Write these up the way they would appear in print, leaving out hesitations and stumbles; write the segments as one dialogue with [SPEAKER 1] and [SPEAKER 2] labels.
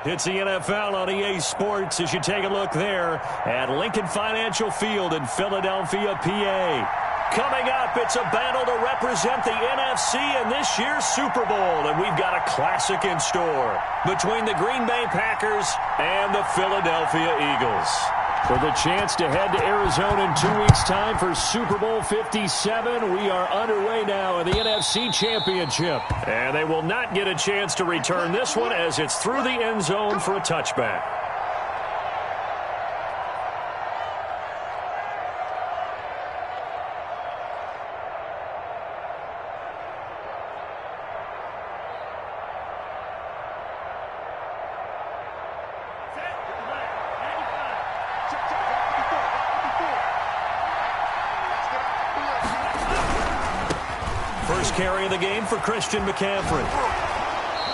[SPEAKER 1] It's the NFL on EA Sports as you take a look there at Lincoln Financial Field in Philadelphia, PA. Coming up, it's a battle to represent the NFC in this year's Super Bowl, and we've got a classic in store between the Green Bay Packers and the Philadelphia Eagles. For the chance to head to Arizona in 2 weeks' time for Super Bowl 57, we are underway now in the NFC Championship. And they will not get a chance to return this one as it's through the end zone for a touchback. First carry of the game for Christian McCaffrey.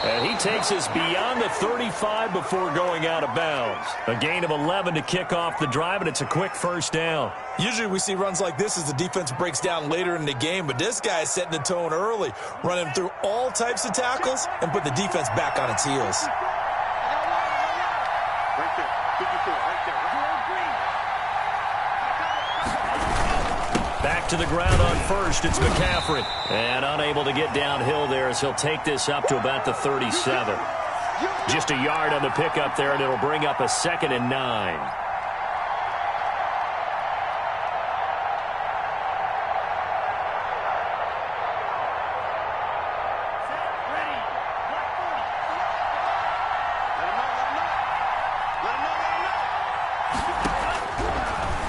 [SPEAKER 1] And he takes us beyond the 35 before going out of bounds. A gain of 11 to kick off the drive, and it's a quick first down.
[SPEAKER 2] Usually we see runs like this as the defense breaks down later in the game, but this guy is setting the tone early, running through all types of tackles and put the defense back on its heels.
[SPEAKER 3] Right there. 54, right there.
[SPEAKER 1] Back to the ground on first, it's McCaffrey. And unable to get downhill there as he'll take this up to about the 37. Just a yard on the pickup there, and it'll bring up a 2nd and 9.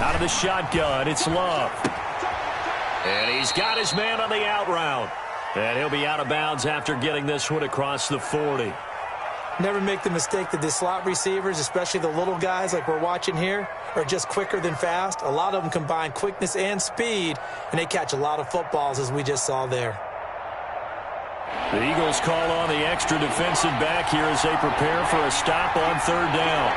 [SPEAKER 1] Out of the shotgun, it's Love. And he's got his man on the out route. And he'll be out of bounds after getting this one across the 40.
[SPEAKER 4] Never make the mistake that the slot receivers, especially the little guys like we're watching here, are just quicker than fast. A lot of them combine quickness and speed, and they catch a lot of footballs, as we just saw there.
[SPEAKER 1] The Eagles call on the extra defensive back here as they prepare for a stop on 3rd down.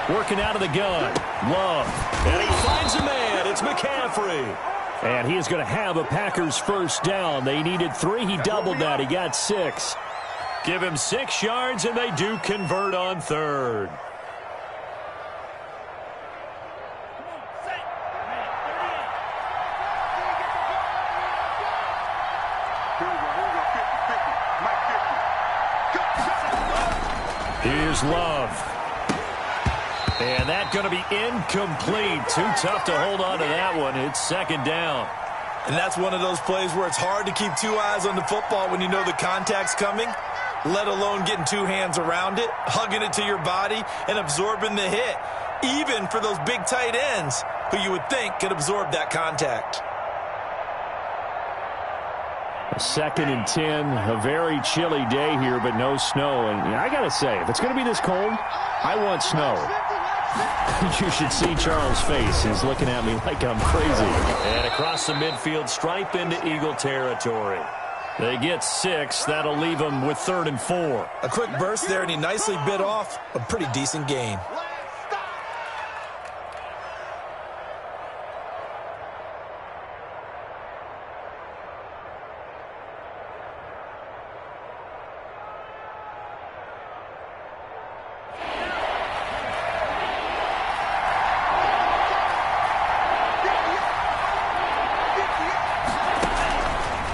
[SPEAKER 1] Working out of the gun, Love. And he finds a man. It's McCaffrey. And he is going to have a Packers first down. They needed 3. He doubled that. He got 6. Give him 6 yards, and they do convert on 3rd. Here's Love. And that's going to be incomplete. Too tough to hold on to that one. It's 2nd down.
[SPEAKER 2] And that's one of those plays where it's hard to keep 2 eyes on the football when you know the contact's coming, let alone getting 2 hands around it, hugging it to your body, and absorbing the hit, even for those big tight ends who you would think could absorb that contact.
[SPEAKER 1] A 2nd and 10, a very chilly day here, but no snow. And I got to say, if it's going to be this cold, I want snow. You should see Charles' face. He's looking at me like I'm crazy. And across the midfield stripe into Eagle territory. They get 6. That'll leave them with 3rd and 4.
[SPEAKER 2] A quick burst there, and he nicely bit off a pretty decent gain.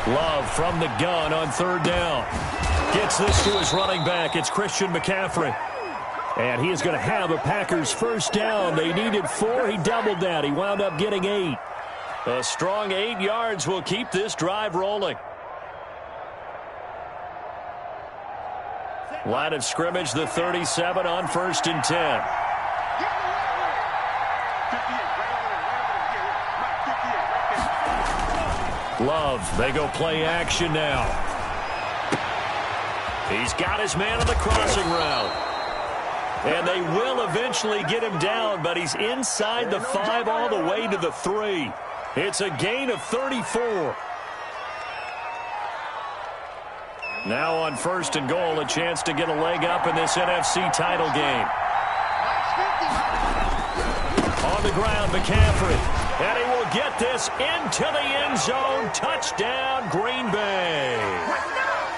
[SPEAKER 1] Love from the gun on 3rd down. Gets this to his running back. It's Christian McCaffrey. And he is going to have a Packers first down. They needed 4. He doubled that. He wound up getting 8. A strong 8 yards will keep this drive rolling. Line of scrimmage, the 37 on 1st and 10. Love, they go play action now. He's got his man on the crossing route. And they will eventually get him down, but he's inside the 5 all the way to the 3. It's a gain of 34. Now on 1st and goal, a chance to get a leg up in this NFC title game. On the ground, McCaffrey. And he will get this into the end zone. Touchdown, Green Bay.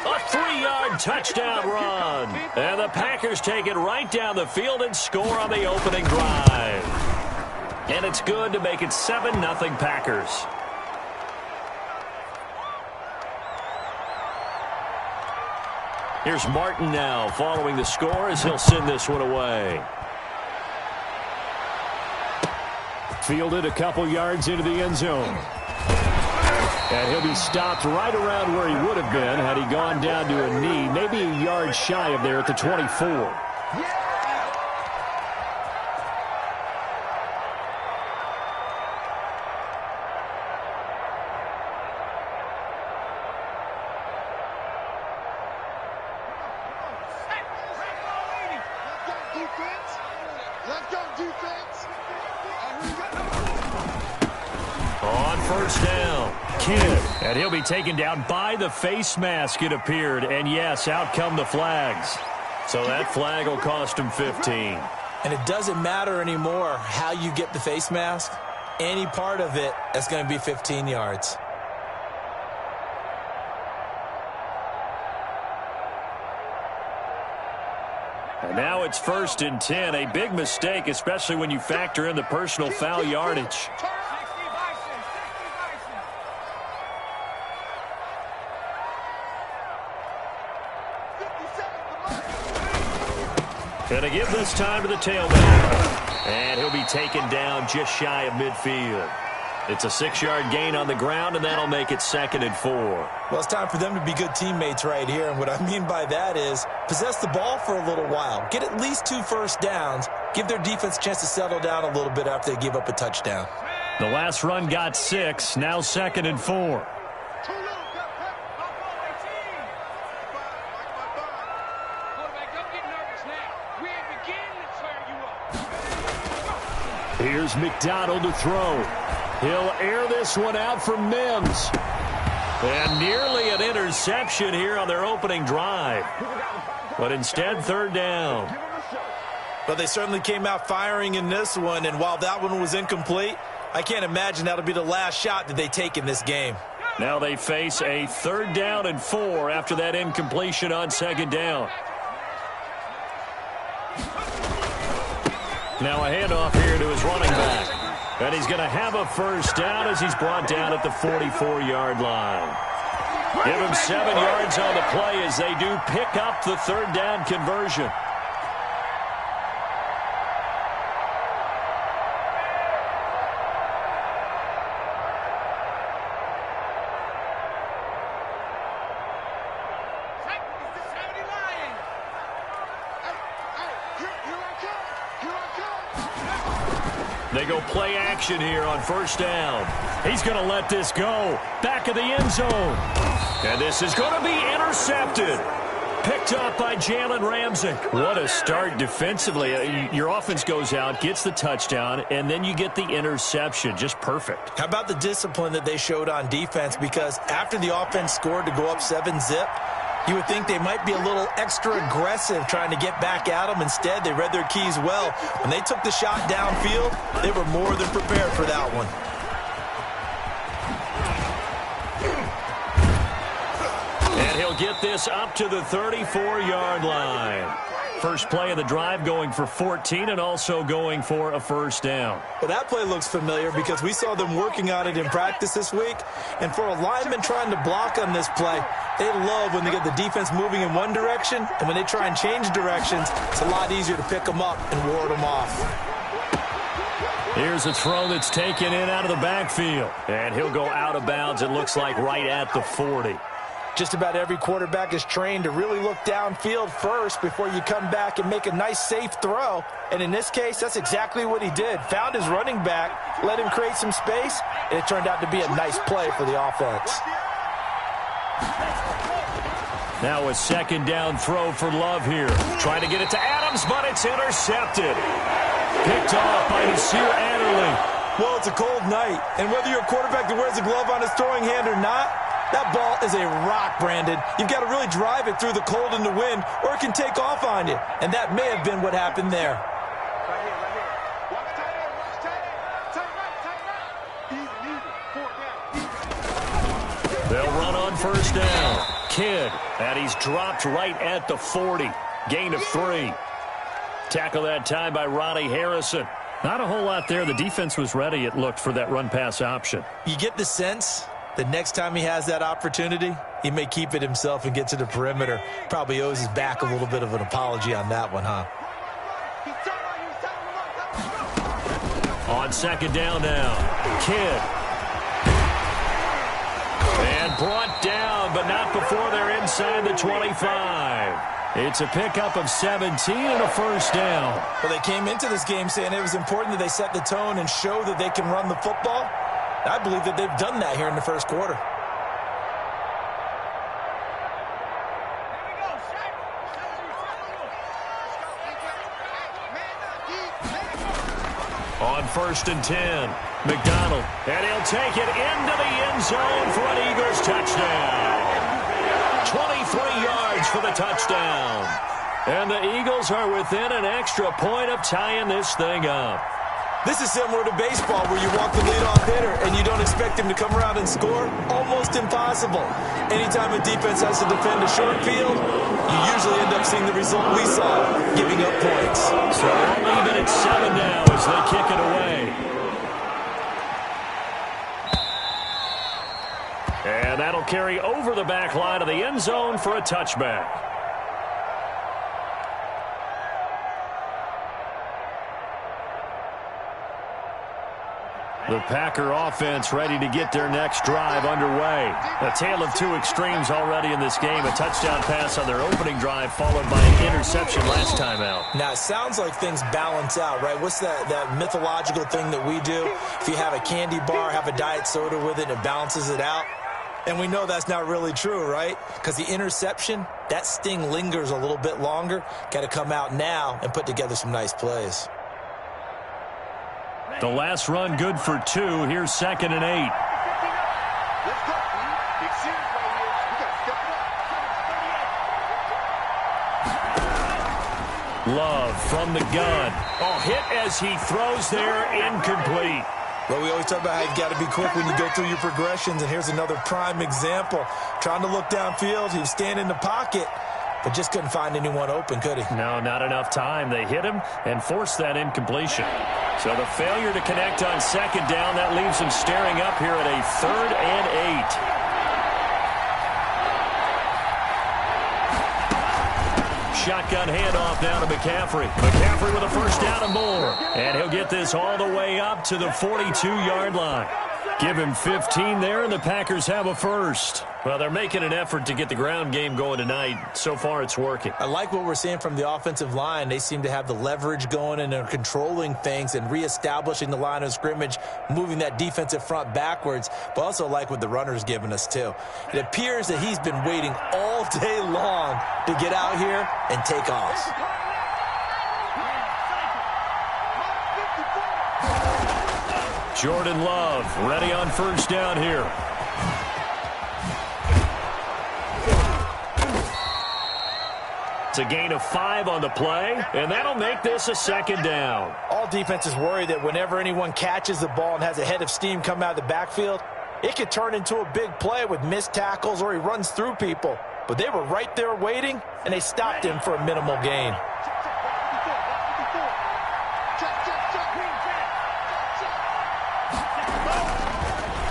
[SPEAKER 1] A 3-yard touchdown run. And the Packers take it right down the field and score on the opening drive. And it's good to make it 7-0 Packers. Here's Martin now following the score as he'll send this one away.
[SPEAKER 5] Fielded a couple yards into the end zone. And he'll be stopped right around where he would have been had he gone down to a knee, maybe a yard shy of there at the 24.
[SPEAKER 1] On first down, Kidd. And he'll be taken down by the face mask, it appeared. And yes, out come the flags. So that flag will cost him 15.
[SPEAKER 4] And it doesn't matter anymore how you get the face mask. Any part of it is going to be 15 yards.
[SPEAKER 1] And now it's 1st and 10. A big mistake, especially when you factor in the personal foul yardage. Gonna give this time to the tailback. And he'll be taken down just shy of midfield. It's a 6-yard gain on the ground, and that'll make it 2nd and 4.
[SPEAKER 4] Well, it's time for them to be good teammates right here. And what I mean by that is possess the ball for a little while. Get at least 2 first downs. Give their defense a chance to settle down a little bit after they give up a touchdown.
[SPEAKER 1] The last run got 6. Now 2nd and 4.
[SPEAKER 5] Here's McDonald to throw. He'll air this one out for Mims.
[SPEAKER 1] And nearly an interception here on their opening drive. But instead, 3rd down.
[SPEAKER 2] But they certainly came out firing in this one, and while that one was incomplete, I can't imagine that'll be the last shot that they take in this game.
[SPEAKER 1] Now they face a 3rd down and 4 after that incompletion on 2nd down. Now a handoff here to his running back. And he's going to have a first down as he's brought down at the 44-yard line. Give him 7 yards on the play as they do pick up the 3rd down conversion. They go play action here on 1st down. He's going to let this go. Back of the end zone. And this is going to be intercepted. Picked up by Jalen Ramsey. What a start defensively. Your offense goes out, gets the touchdown, and then you get the interception. Just perfect.
[SPEAKER 4] How about the discipline that they showed on defense? Because after the offense scored to go up 7-zip, you would think they might be a little extra aggressive trying to get back at them. Instead, they read their keys well. When they took the shot downfield, they were more than prepared for that one.
[SPEAKER 1] And he'll get this up to the 34-yard line. First play of the drive going for 14 and also going for a first down.
[SPEAKER 4] Well, that play looks familiar because we saw them working on it in practice this week. And for a lineman trying to block on this play, they love when they get the defense moving in one direction. And when they try and change directions, it's a lot easier to pick them up and ward them off.
[SPEAKER 1] Here's a throw that's taken in out of the backfield. And he'll go out of bounds, it looks like, right at the 40.
[SPEAKER 4] Just about every quarterback is trained to really look downfield first before you come back and make a nice, safe throw. And in this case, that's exactly what he did. Found his running back, let him create some space, and it turned out to be a nice play for the offense.
[SPEAKER 1] Now a 2nd down throw for Love here. Trying to get it to Adams, but it's intercepted. Picked off by Nasir Adderley.
[SPEAKER 4] Well, it's a cold night, and whether you're a quarterback that wears a glove on his throwing hand or not, that ball is a rock, Brandon. You've got to really drive it through the cold and the wind, or it can take off on you. And that may have been what happened there.
[SPEAKER 1] They'll run on 1st down. Kidd, and he's dropped right at the 40. Gain of 3. Tackle that time by Ronnie Harrison.
[SPEAKER 5] Not a whole lot there. The defense was ready, it looked, for that run-pass option.
[SPEAKER 4] You get the sense that next time he has that opportunity, he may keep it himself and get to the perimeter. Probably owes his back a little bit of an apology on that one, huh?
[SPEAKER 1] On second down now, Kidd. And brought down, but not before they're inside the 25. It's a pickup of 17 and a first down.
[SPEAKER 4] Well, they came into this game saying it was important that they set the tone and show that they can run the football. I believe that they've done that here in the first quarter.
[SPEAKER 1] On 1st and 10, McDonald. And he'll take it into the end zone for an Eagles touchdown. 23 yards for the touchdown. And the Eagles are within an extra point of tying this thing up.
[SPEAKER 4] This is similar to baseball where you walk the leadoff hitter and you don't expect him to come around and score. Almost impossible. Anytime a defense has to defend a short field, you usually end up seeing the result we saw, giving up points.
[SPEAKER 1] So even at 7 now as they kick it away. And that'll carry over the back line of the end zone for a touchback. The Packer offense ready to get their next drive underway. A tale of two extremes already in this game. A touchdown pass on their opening drive followed by an interception last time out.
[SPEAKER 4] Now, it sounds like things balance out, right? What's that mythological thing that we do? If you have a candy bar, have a diet soda with it, and it balances it out. And we know that's not really true, right? Because the interception, that sting lingers a little bit longer. Got to come out now and put together some nice plays.
[SPEAKER 1] The last run good for 2. Here's 2nd and 8.
[SPEAKER 3] Let's go. Big series right here. We got to step it up.
[SPEAKER 1] Love from the gun. Oh, hit as he throws there, incomplete.
[SPEAKER 4] Well, we always talk about how you've got to be quick when you go through your progressions, and here's another prime example. Trying to look downfield, he was standing in the pocket, but just couldn't find anyone open, could he?
[SPEAKER 1] No, not enough time. They hit him and forced that incompletion. So the failure to connect on 2nd down, that leaves him staring up here at a 3rd and 8. Shotgun handoff now to McCaffrey. McCaffrey with a first down and more. And he'll get this all the way up to the 42-yard line. Give him 15 there, and the Packers have a first. Well, they're making an effort to get the ground game going tonight. So far, it's working.
[SPEAKER 4] I like what we're seeing from the offensive line. They seem to have the leverage going and are controlling things and reestablishing the line of scrimmage, moving that defensive front backwards, but also like what the runner's giving us, too. It appears that he's been waiting all day long to get out here and take off.
[SPEAKER 1] Jordan Love ready on first down here. It's a gain of 5 on the play, and that'll make this a 2nd down.
[SPEAKER 4] All defenses worry that whenever anyone catches the ball and has a head of steam come out of the backfield, it could turn into a big play with missed tackles or he runs through people. But they were right there waiting, and they stopped him for a minimal gain.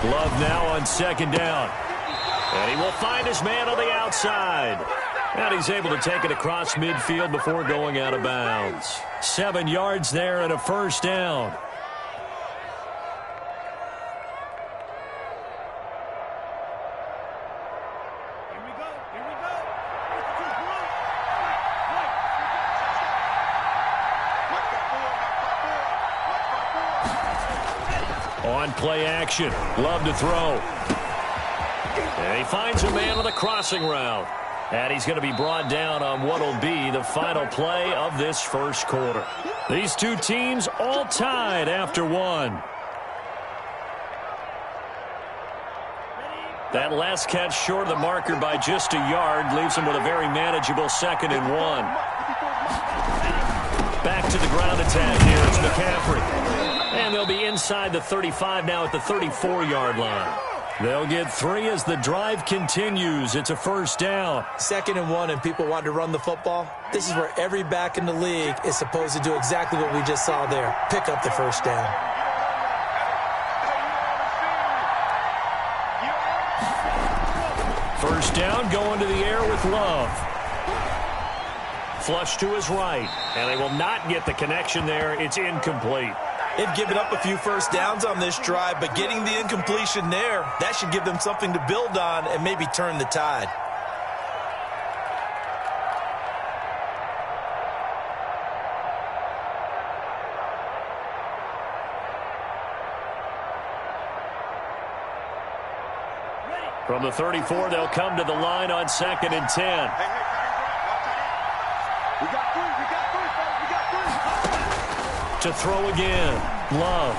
[SPEAKER 1] Love now on 2nd down. And he will find his man on the outside. And he's able to take it across midfield before going out of bounds. 7 yards there and a first down. On play action, Love to throw. And he finds a man on the crossing route. And he's going to be brought down on what will be the final play of this first quarter. These two teams all tied after 1. That last catch short of the marker by just a yard leaves him with a very manageable 2nd and 1. Back to the ground attack here. It's McCaffrey. And they'll be inside the 35 now at the 34-yard line. They'll get 3 as the drive continues. It's a first down.
[SPEAKER 4] 2nd and 1, and people want to run the football. This is where every back in the league is supposed to do exactly what we just saw there. Pick up the first down.
[SPEAKER 1] First down, going to the air with Love. Flush to his right, and they will not get the connection there. It's incomplete.
[SPEAKER 2] They've given up a few first downs on this drive, but getting the incompletion there, that should give them something to build on and maybe turn the tide.
[SPEAKER 1] From the 34, they'll come to the line on 2nd and 10.
[SPEAKER 3] We got 3, fellas, we got 3.
[SPEAKER 1] To throw again, Love.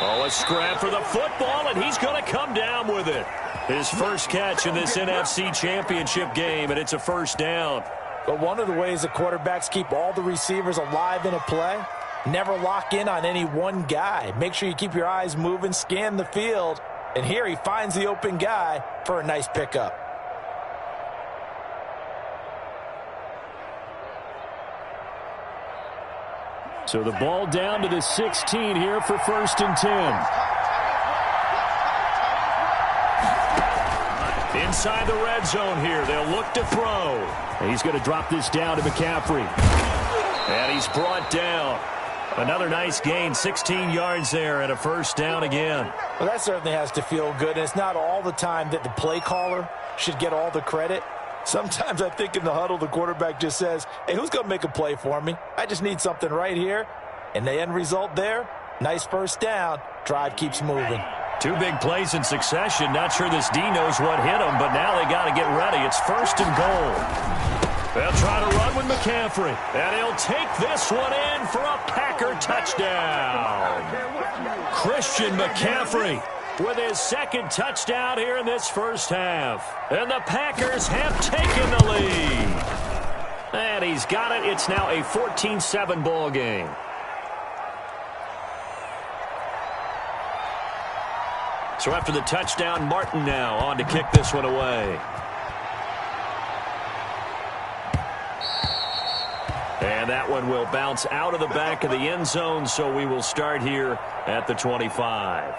[SPEAKER 1] Oh, a scrap for the football, and he's going to come down with it. His first catch in this NFC Championship game, and it's a first down.
[SPEAKER 6] But one of the ways the quarterbacks keep all the receivers alive in a play, never lock in on any one guy. Make sure you keep your eyes moving, scan the field, and here he finds the open guy for a nice pickup.
[SPEAKER 5] So the ball down to the 16 here for 1st and 10.
[SPEAKER 1] Inside the red zone here, they'll look to throw.
[SPEAKER 5] And he's going to drop this down to McCaffrey.
[SPEAKER 1] And he's brought down. Another nice gain, 16 yards there, and a first down again.
[SPEAKER 6] Well, that certainly has to feel good, and it's not all the time that the play caller should get all the credit. Sometimes I think in the huddle, the quarterback just says, hey, who's going to make a play for me? I just need something right here. And the end result there, nice first down. Drive keeps moving.
[SPEAKER 1] 2 big plays in succession. Not sure this D knows what hit him, but now they got to get ready. It's 1st and goal. They'll try to run with McCaffrey. And he'll take this one in for a Packer touchdown. Christian McCaffrey with his 2nd touchdown here in this first half. And the Packers have taken the lead. And he's got it. It's now a 14-7 ball game. So after the touchdown, Martin now on to kick this one away. And that one will bounce out of the back of the end zone, so we will start here at the 25.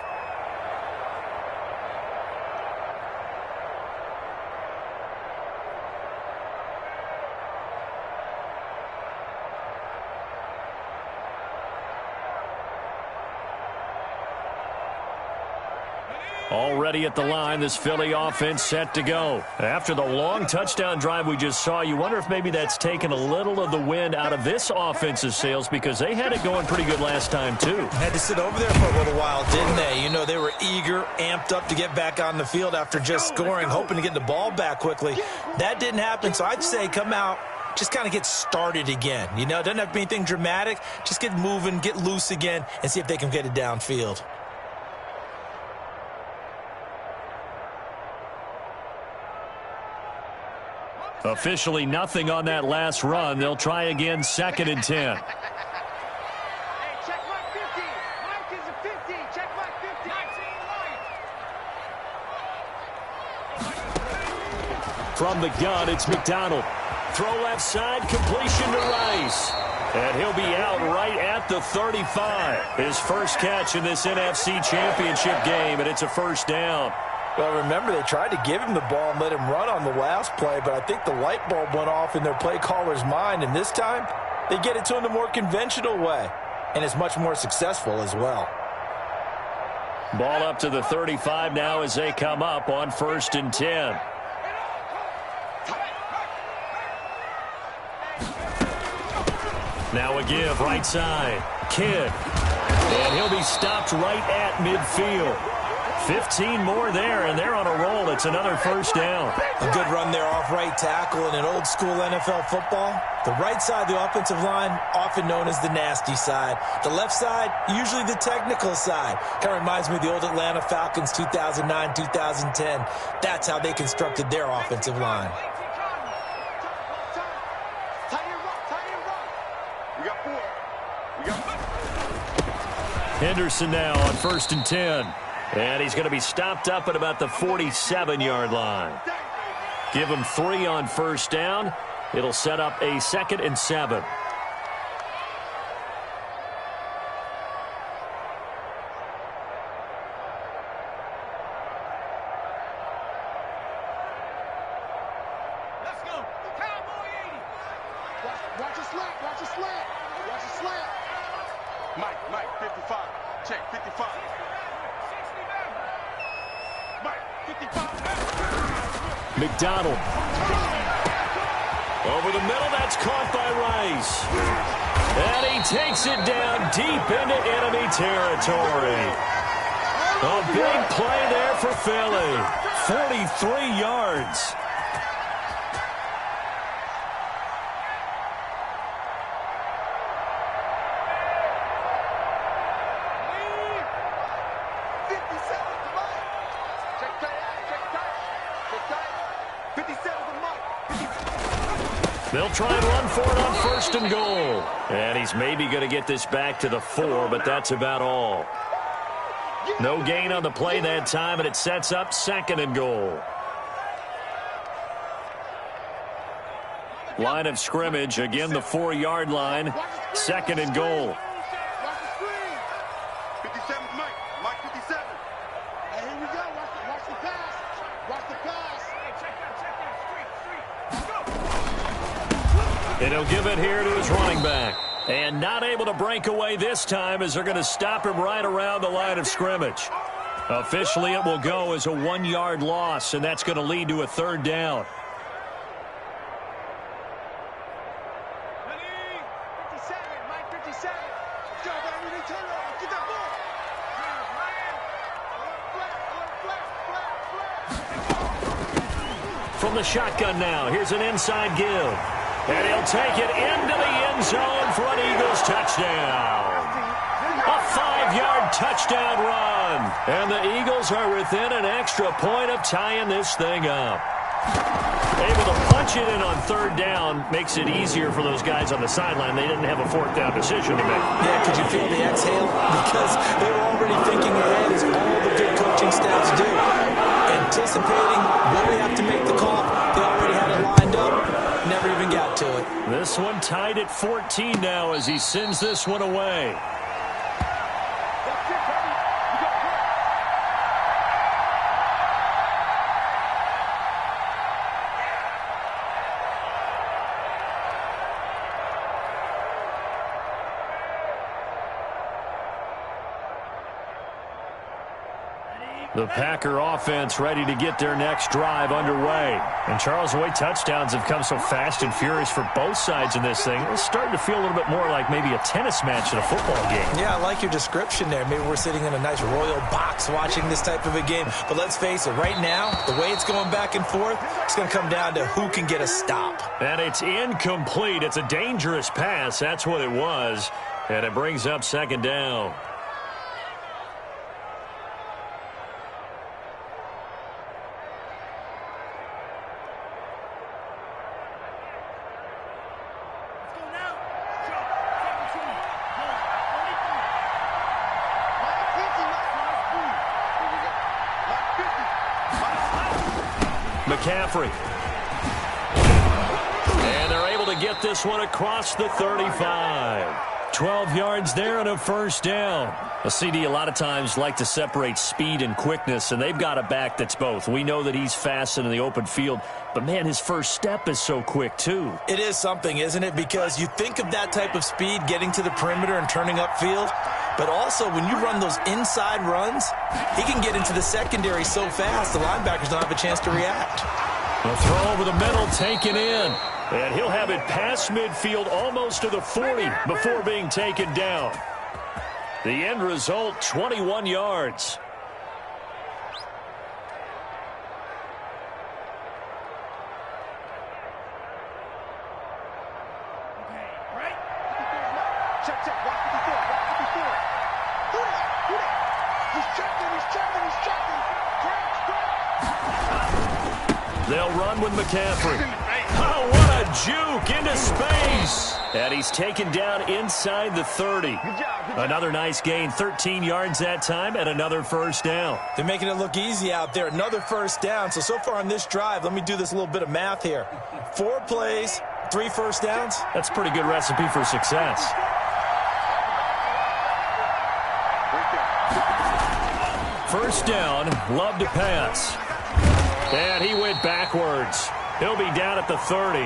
[SPEAKER 1] Already at the line, this Philly offense set to go. After the long touchdown drive we just saw, you wonder if maybe that's taken a little of the wind out of this offense's sails, because they had it going pretty good last time, too.
[SPEAKER 2] Had to sit over there for a little while, didn't they? You know, they were eager, amped up to get back on the field after just scoring, hoping to get the ball back quickly. That didn't happen, so I'd say come out, just kind of get started again. You know, it doesn't have to be anything dramatic. Just get moving, get loose again, and see if they can get it downfield.
[SPEAKER 1] Officially nothing on that last run. They'll try again, 2nd and 10.
[SPEAKER 3] Hey, check my 50. Mike is a 50. Check my 50.
[SPEAKER 1] From the gun, it's McDonald. Throw left side, completion to Rice. And he'll be out right at the 35. His first catch in this NFC Championship game, and it's a first down.
[SPEAKER 6] Well, remember, they tried to give him the ball and let him run on the last play, but I think the light bulb went off in their play caller's mind, and this time they get it to him the more conventional way, and it's much more successful as well.
[SPEAKER 1] Ball up to the 35 now as they come up on 1st and 10. Now a give, right side. Kidd. And he'll be stopped right at midfield. 15 more there, and they're on a roll. It's another first down.
[SPEAKER 2] A good run there off right tackle in an old-school NFL football. The right side of the offensive line, often known as the nasty side. The left side, usually the technical side. Kind of reminds me of the old Atlanta Falcons 2009, 2010. That's how they constructed their offensive line.
[SPEAKER 3] We got 4. We got 4.
[SPEAKER 1] Henderson now on 1st and 10. And he's going to be stopped up at about the 47-yard line. Give him 3 on 1st down. It'll set up a 2nd and 7.
[SPEAKER 3] Watch a slant. Watch a slant. Watch a slant. Mike, 55. Check, 55. 60 Mike, 55.
[SPEAKER 1] McDonald. Over the middle, that's caught by Rice. And he takes it down deep into enemy territory. A big play there for Philly. 43 yards. They'll try and run for it on 1st and goal. And he's maybe going to get this back to the 4, but that's about all. No gain on the play that time, and it sets up 2nd and goal. Line of scrimmage, again the 4-yard line, 2nd and goal.
[SPEAKER 3] 57, Mike 57. And here we go. Watch the pass. Watch the pass. Hey, check that. Street. Go.
[SPEAKER 1] And he'll give it here to his running back. And not able to break away this time as they're going to stop him right around the line of scrimmage. Officially, it will go as a 1-yard loss, and that's going to lead to a 3rd down.
[SPEAKER 3] 57, Mike 57. Let's go, baby. Turn it over. Get that ball.
[SPEAKER 1] From the shotgun now, here's an inside give. And he'll take it into the end zone for an Eagles touchdown. A 5-yard touchdown run. And the Eagles are within an extra point of tying this thing up. Able to punch it in on 3rd down makes it easier for those guys on the sideline. They didn't have a 4th down decision to make.
[SPEAKER 4] Yeah, could you feel the exhale? Because they were already thinking ahead, as all the good coaching staffs do. Anticipating when we have to make the call. They already had it lined up. Never even got to it.
[SPEAKER 1] This one tied at 14 now as he sends this one away. The Packer offense ready to get their next drive underway. And Charles, the way touchdowns have come so fast and furious for both sides in this thing, it's starting to feel a little bit more like maybe a tennis match in a football game.
[SPEAKER 4] Yeah, I like your description there. Maybe we're sitting in a nice royal box watching this type of a game. But let's face it, right now, the way it's going back and forth, it's going to come down to who can get a stop.
[SPEAKER 1] And it's incomplete. It's a dangerous pass. That's what it was. And it brings up 2nd down. McCaffrey. And they're able to get this one across the 35. 12 yards there and a 1st down. A CD a lot of times like to separate speed and quickness, and they've got a back that's both. We know that he's fast in the open field, but, man, his first step is so quick, too.
[SPEAKER 4] It is something, isn't it? Because you think of that type of speed getting to the perimeter and turning upfield, but also when you run those inside runs, he can get into the secondary so fast the linebackers don't have a chance to react.
[SPEAKER 1] A throw over the middle taken in. And he'll have it past midfield almost to the 40 before being taken down. The end result, 21 yards.
[SPEAKER 3] Check. Watch 54. Who that? He's checking. Crash.
[SPEAKER 1] They'll run with McCaffrey. Oh, what a juke into space. And he's taken down inside the 30. Another nice gain, 13 yards that time, and another first down.
[SPEAKER 6] They're making it look easy out there. Another first down. So far on this drive, let me do this little bit of math here. 4 plays, 3 first downs.
[SPEAKER 1] That's a pretty good recipe for success. First down, Love to pass. And he went backwards. He'll be down at the 30.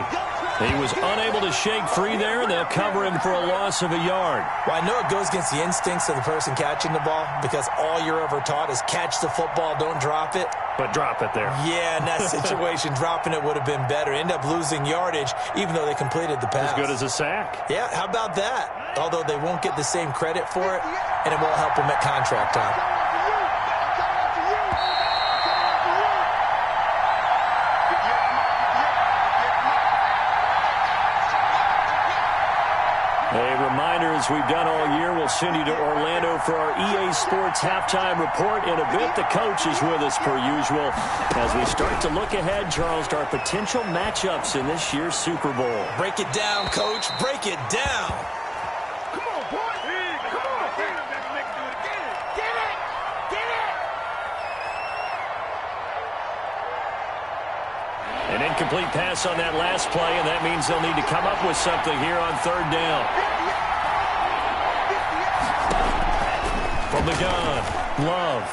[SPEAKER 1] He was unable to shake free there, and they'll cover him for a loss of a yard.
[SPEAKER 6] Well, I know it goes against the instincts of the person catching the ball because all you're ever taught is catch the football, don't drop it.
[SPEAKER 1] But drop it there.
[SPEAKER 6] Yeah, in that situation, dropping it would have been better. End up losing yardage, even though they completed the pass.
[SPEAKER 1] As good as a sack.
[SPEAKER 6] Yeah, how about that? Although they won't get the same credit for it, and it won't help them at contract time.
[SPEAKER 1] A reminder, as we've done all year, we'll send you to Orlando for our EA Sports halftime report. In a bit, the coach is with us per usual as we start to look ahead, Charles, to our potential matchups in this year's Super Bowl.
[SPEAKER 6] Break it down, Coach. Break it down.
[SPEAKER 3] Come on, boy. Come on. Get it. Get it. Get it.
[SPEAKER 1] An incomplete pass on that last play, and that means they'll need to come up with something here on third down. From the gun, Love.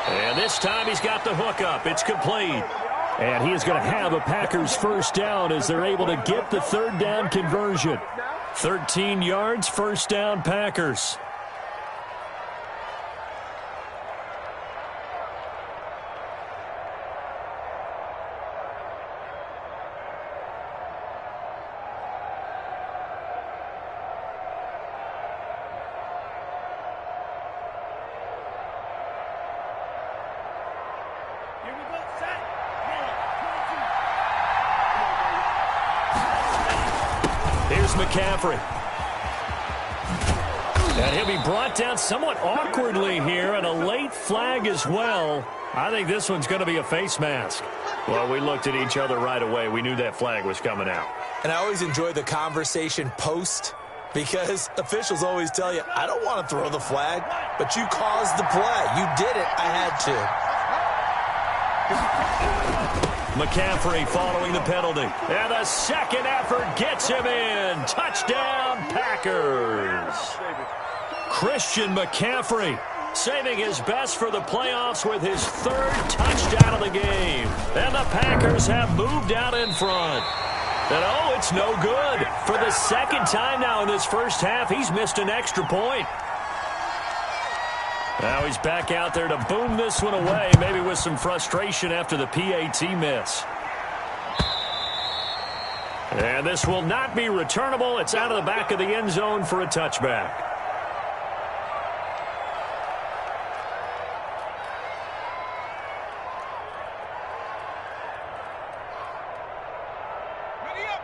[SPEAKER 1] And this time he's got the hook up. It's complete. And he is going to have a Packers first down as they're able to get the third down conversion. 13 yards, first down, Packers. McCaffrey. And he'll be brought down somewhat awkwardly here, and a late flag as well. I think this one's going to be a face mask. Well, we looked at each other right away. We knew that flag was coming out.
[SPEAKER 6] And I always enjoy the conversation post because officials always tell you, I don't want to throw the flag, but you caused the play. You did it. I had to.
[SPEAKER 1] McCaffrey following the penalty. And the second effort gets him in. Touchdown, Packers. Christian McCaffrey saving his best for the playoffs with his third touchdown of the game. And the Packers have moved out in front. And oh, it's no good. For the second time now in this first half, he's missed an extra point. Now he's back out there to boom this one away, maybe with some frustration after the PAT miss. And this will not be returnable. It's out of the back of the end zone for a touchback.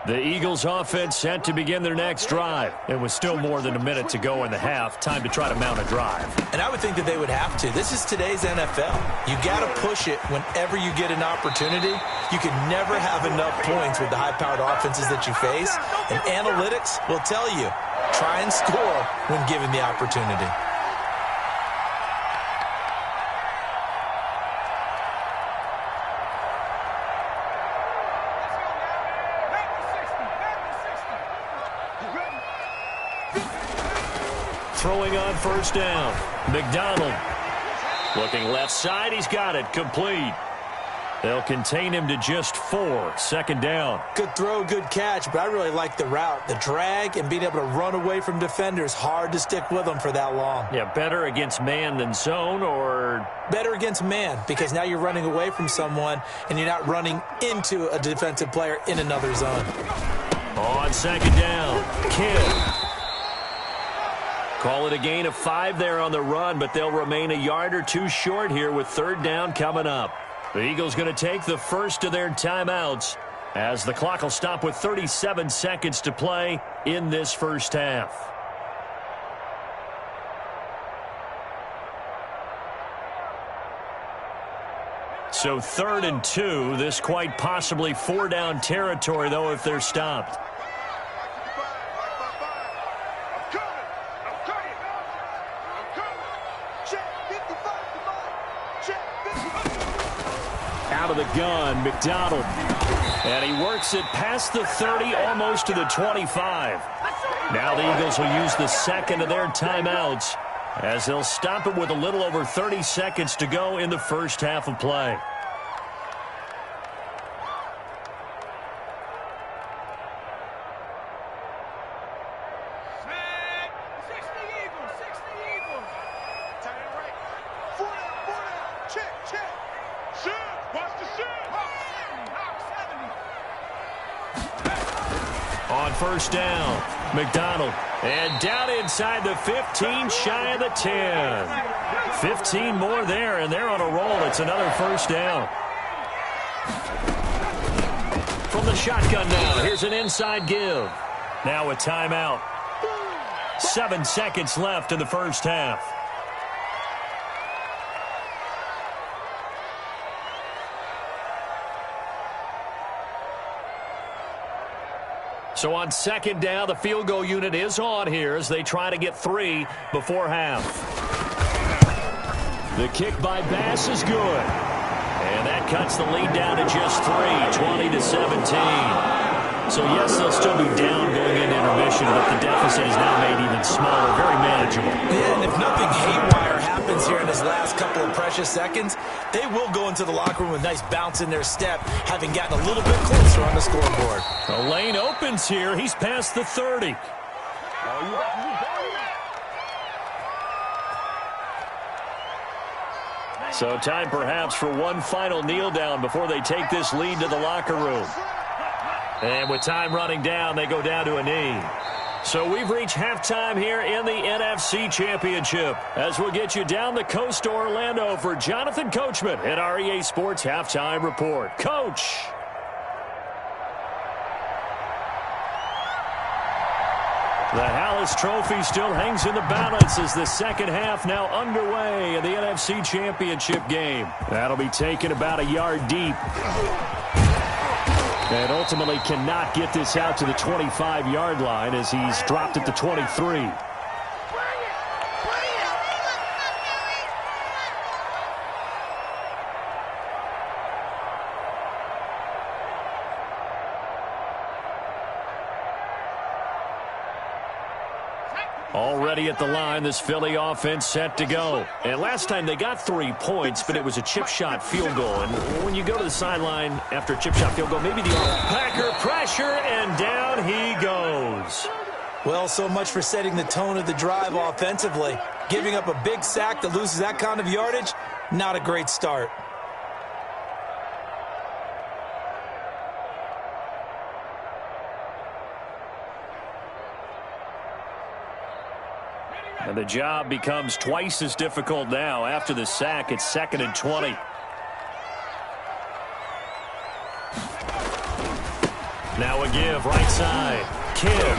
[SPEAKER 1] The Eagles offense set to begin their next drive. It was still more than a minute to go in the half. Time to try to mount a drive.
[SPEAKER 6] And I would think that they would have to. This is today's NFL. You got to push it whenever you get an opportunity. You can never have enough points with the high-powered offenses that you face. And analytics will tell you, try and score when given the opportunity.
[SPEAKER 1] Throwing on first down. McDonald. Looking left side. He's got it. Complete. They'll contain him to just 4. Second down.
[SPEAKER 6] Good throw, good catch, but I really like the route. The drag and being able to run away from defenders. Hard to stick with them for that long.
[SPEAKER 1] Yeah, better against man than zone, or?
[SPEAKER 6] Better against man, because now you're running away from someone and you're not running into a defensive player in another zone.
[SPEAKER 1] On second down. Kidd. Call it a gain of 5 there on the run, but they'll remain a yard or two short here with third down coming up. The Eagles going to take the first of their timeouts as the clock will stop with 37 seconds to play in this first half. So 3rd and 2. This quite possibly 4-down territory, though, if they're stopped. Out of the gun, McDonald. And he works it past the 30, almost to the 25. Now the Eagles will use the second of their timeouts as they'll stop it with a little over 30 seconds to go in the first half of play. On first down, McDonald. And down inside the 15, shy of the 10. 15 more there, and they're on a roll. It's another first down. From the shotgun now, here's an inside give. Now a timeout. 7 seconds left in the first half. So on second down, the field goal unit is on here as they try to get 3 before half. The kick by Bass is good. And that cuts the lead down to just 3, 20-17. So yes, they'll still be down going into intermission, but the deficit is now made even smaller, very manageable.
[SPEAKER 4] Yeah, and if nothing haywire happens here in this last couple of precious seconds, they will go into the locker room with a nice bounce in their step, having gotten a little bit closer on the scoreboard.
[SPEAKER 1] The lane opens here. He's past the 30. So time perhaps for one final kneel down before they take this lead to the locker room. And with time running down, they go down to a knee. So we've reached halftime here in the NFC Championship as we'll get you down the coast to Orlando for Jonathan Coachman at REA Sports Halftime Report. Coach. The Hallis Trophy still hangs in the balance as the second half now underway in the NFC Championship game. That'll be taken about a yard deep. And ultimately cannot get this out to the 25-yard line as he's dropped at the 23. Already at the line, this Philly offense set to go. And last time they got 3 points, but it was a chip shot field goal. And when you go to the sideline after a chip shot field goal, maybe the Packer pressure, and down he goes.
[SPEAKER 4] Well, so much for setting the tone of the drive offensively. Giving up a big sack that loses that kind of yardage, not a great start.
[SPEAKER 1] And the job becomes twice as difficult now. After the sack, it's 2nd and 20. Now a give, right side. Kidd.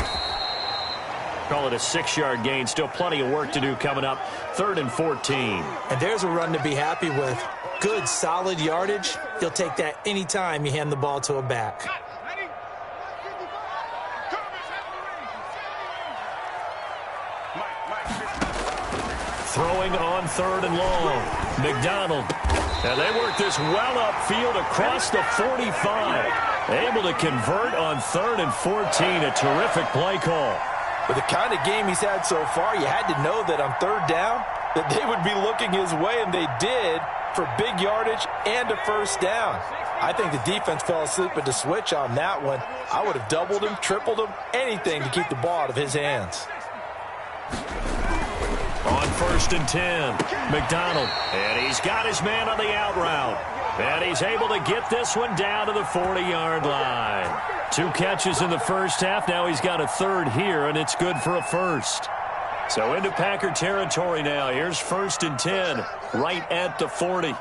[SPEAKER 1] Call it a 6-yard gain. Still plenty of work to do coming up. 3rd and 14.
[SPEAKER 4] And there's a run to be happy with. Good, solid yardage. You'll take that anytime you hand the ball to a back.
[SPEAKER 1] Throwing on 3rd and long. McDonald. And they work this well upfield across the 45. Able to convert on 3rd and 14. A terrific play call.
[SPEAKER 6] With the kind of game he's had so far, you had to know that on 3rd down that they would be looking his way, and they did, for big yardage and a first down. I think the defense fell asleep at the switch on that one. I would have doubled him, tripled him, anything to keep the ball out of his hands.
[SPEAKER 1] On 1st and 10, McDonald. And he's got his man on the out route. And he's able to get this one down to the 40-yard line. 2 catches in the first half. Now he's got a 3rd here, and it's good for a first. So into Packer territory now. Here's 1st and 10, right at the 40.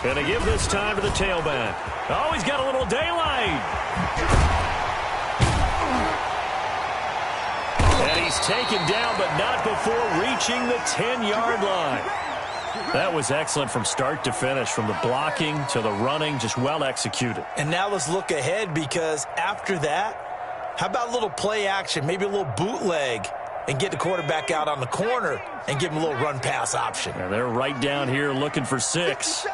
[SPEAKER 1] Gonna give this time to the tailback. Oh, he's got a little daylight. And he's taken down, but not before reaching the 10-yard line. That was excellent from start to finish, from the blocking to the running, just well executed.
[SPEAKER 4] And now let's look ahead, because after that, how about a little play action, maybe a little bootleg, and get the quarterback out on the corner and give him a little run-pass option.
[SPEAKER 1] And they're right down here looking for 6.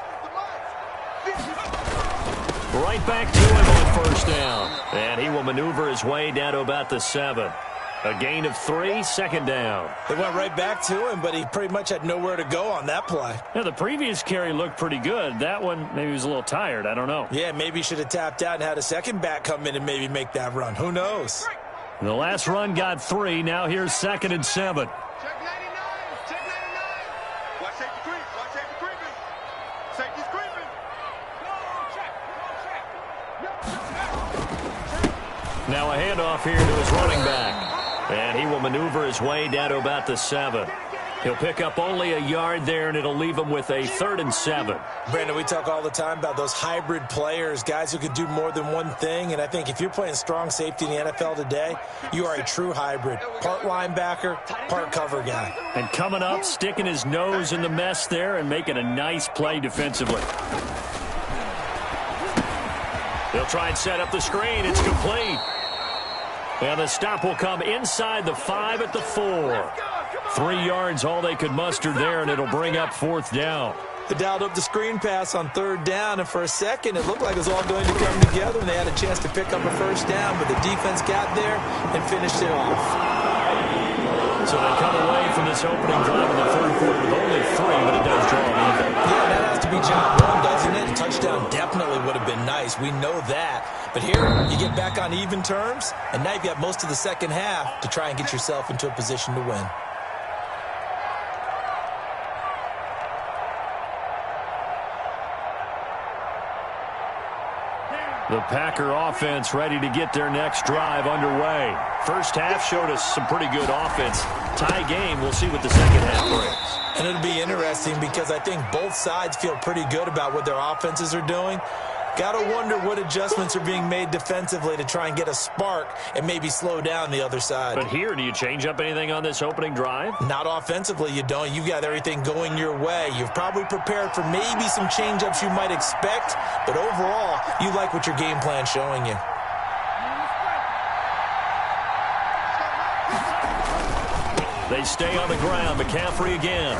[SPEAKER 1] Right back to him on first down. And he will maneuver his way down to about the 7. A gain of 3, second down.
[SPEAKER 4] They went right back to him, but he pretty much had nowhere to go on that play.
[SPEAKER 1] Yeah, the previous carry looked pretty good. That one, maybe he was a little tired. I don't know.
[SPEAKER 4] Yeah, maybe he should have tapped out and had a second back come in and maybe make that run. Who knows?
[SPEAKER 1] The last run got 3. Now here's 2nd and 7.
[SPEAKER 3] Check 99. Check 99. Watch safety creep. Watch safety creeping. Safety's creeping.
[SPEAKER 1] Now a handoff here to his running back. And he will maneuver his way down to about the 7. He'll pick up only a yard there, and it'll leave him with a 3rd and 7.
[SPEAKER 4] Brandon, we talk all the time about those hybrid players, guys who could do more than one thing. And I think if you're playing strong safety in the NFL today, you are a true hybrid. Part linebacker, part cover guy.
[SPEAKER 1] And coming up, sticking his nose in the mess there and making a nice play defensively. They'll try and set up the screen. It's complete. And the stop will come inside the 5 at the 4. 3 yards, all they could muster there, and it'll bring up 4th down.
[SPEAKER 4] They dialed up the screen pass on 3rd down, and for a second it looked like it was all going to come together, and they had a chance to pick up a 1st down, but the defense got there and finished it off.
[SPEAKER 1] So they come away from this opening drive in the 3rd quarter with only 3, but it does draw them even.
[SPEAKER 4] Yeah, that has to be job one, doesn't it? A touchdown definitely would have been nice. We know that. But here, you get back on even terms, and now you've got most of the second half to try and get yourself into a position to win.
[SPEAKER 1] The Packer offense ready to get their next drive underway. First half showed us some pretty good offense. Tie game, we'll see what the second half brings.
[SPEAKER 4] And it'll be interesting because I think both sides feel pretty good about what their offenses are doing. Got to wonder what adjustments are being made defensively to try and get a spark and maybe slow down the other side.
[SPEAKER 1] But here, do you change up anything on this opening drive?
[SPEAKER 4] Not offensively, you don't. You've got everything going your way. You've probably prepared for maybe some change-ups you might expect, but overall, you like what your game plan's showing you.
[SPEAKER 1] They stay on the ground. McCaffrey again.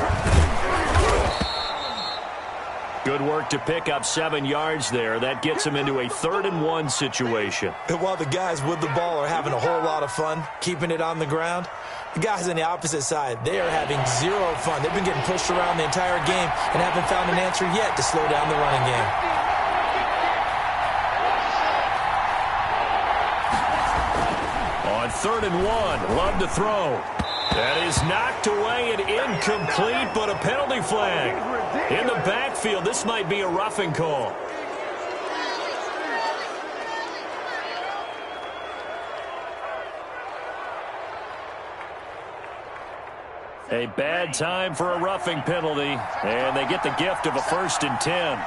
[SPEAKER 1] Good work to pick up 7 yards there. That gets him into a 3rd and 1 situation.
[SPEAKER 4] And while the guys with the ball are having a whole lot of fun keeping it on the ground, the guys on the opposite side, they are having zero fun. They've been getting pushed around the entire game and haven't found an answer yet to slow down the running game.
[SPEAKER 1] On 3rd and 1, Love to throw. That is knocked away and incomplete, but a penalty flag. In the backfield, this might be a roughing call. A bad time for a roughing penalty, and they get the gift of a 1st and 10.